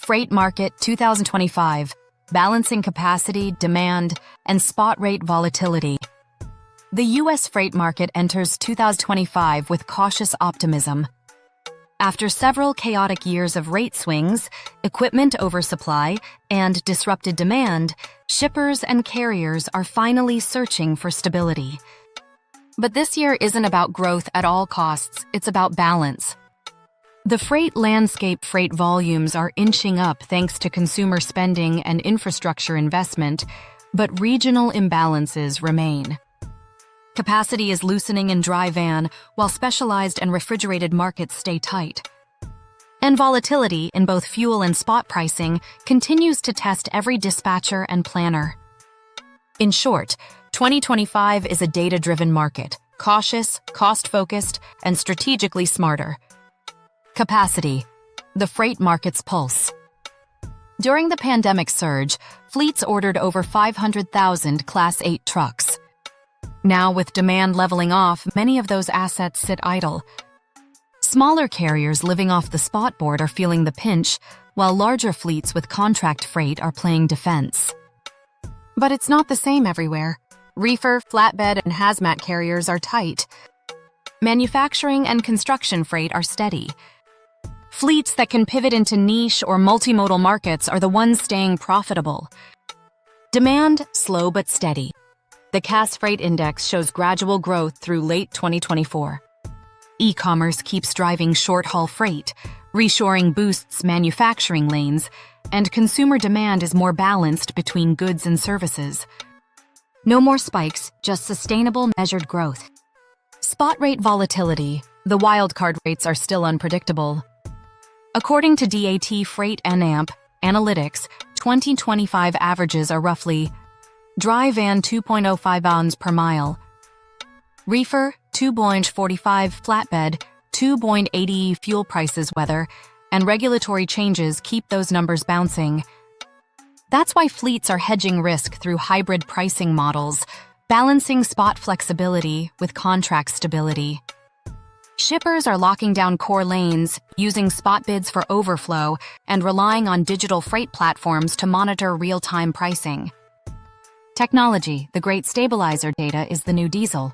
Freight Market 2025, Balancing Capacity, Demand, and Spot Rate Volatility. The U.S. freight market enters 2025 with cautious optimism. After several chaotic years of rate swings, equipment oversupply, and disrupted demand, shippers and carriers are finally searching for stability. But this year isn't about growth at all costs, it's about balance. The freight landscape freight volumes are inching up thanks to consumer spending and infrastructure investment, but regional imbalances remain. Capacity is loosening in dry van, while specialized and refrigerated markets stay tight. And volatility in both fuel and spot pricing continues to test every dispatcher and planner. In short, 2025 is a data-driven market, cautious, cost-focused, and strategically smarter. Capacity, the freight market's pulse. During the pandemic surge, fleets ordered over 500,000 Class 8 trucks. Now, with demand leveling off, many of those assets sit idle. Smaller carriers living off the spot board are feeling the pinch, while larger fleets with contract freight are playing defense. But it's not the same everywhere. Reefer, flatbed, and hazmat carriers are tight. Manufacturing and construction freight are steady. Fleets that can pivot into niche or multimodal markets are the ones staying profitable. Demand, slow but steady. The Cass Freight Index shows gradual growth through late 2024. E-commerce keeps driving short-haul freight, reshoring boosts manufacturing lanes, and consumer demand is more balanced between goods and services. No more spikes, just sustainable measured growth. Spot rate volatility, the wildcard rates are still unpredictable. According to DAT Freight NAMP Analytics, 2025 averages are roughly dry van 2.05 pounds per mile, reefer 2.45, flatbed 2.80. Fuel prices, weather, and regulatory changes keep those numbers bouncing. That's why fleets are hedging risk through hybrid pricing models, balancing spot flexibility with contract stability. Shippers are locking down core lanes, using spot bids for overflow, and relying on digital freight platforms to monitor real-time pricing. Technology, the great stabilizer. Data is the new diesel.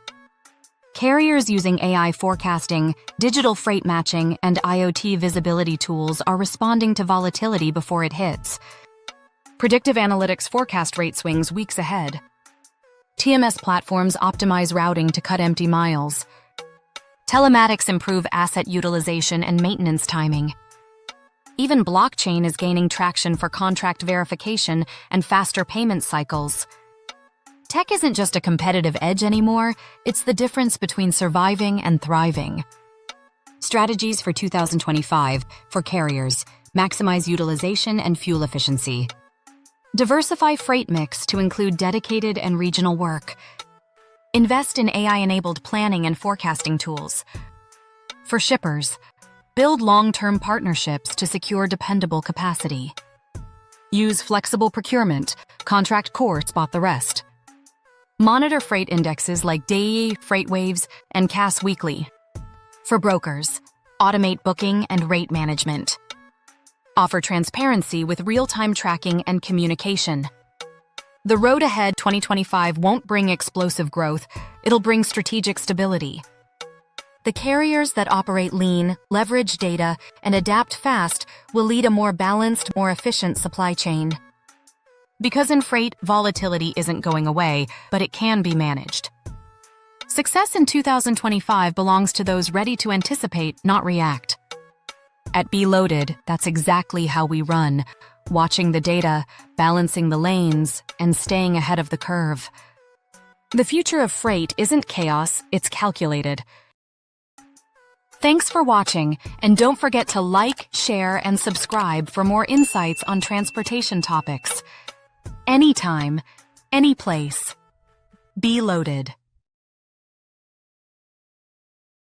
Carriers using AI forecasting, digital freight matching, and IoT visibility tools are responding to volatility before it hits. Predictive analytics forecast rate swings weeks ahead. TMS platforms optimize routing to cut empty miles. Telematics improve asset utilization and maintenance timing. Even blockchain is gaining traction for contract verification and faster payment cycles. Tech isn't just a competitive edge anymore, it's the difference between surviving and thriving. Strategies for 2025 for carriers: maximize utilization and fuel efficiency. Diversify freight mix to include dedicated and regional work. Invest in AI-enabled planning and forecasting tools. For shippers, build long-term partnerships to secure dependable capacity. Use flexible procurement, contract core, spot the rest. Monitor freight indexes like DAI, FreightWaves, and Cass Weekly. For brokers, automate booking and rate management. Offer transparency with real-time tracking and communication. The road ahead 2025 won't bring explosive growth, it'll bring strategic stability. The carriers that operate lean, leverage data, and adapt fast will lead a more balanced, more efficient supply chain. Because in freight, volatility isn't going away, but it can be managed. Success in 2025 belongs to those ready to anticipate, not react. At Be Loaded, that's exactly how we run, watching the data, balancing the lanes, and staying ahead of the curve. The future of freight isn't chaos, it's calculated. Thanks for watching, and don't forget to like, share, and subscribe for more insights on transportation topics. Anytime, any place. Be Loaded.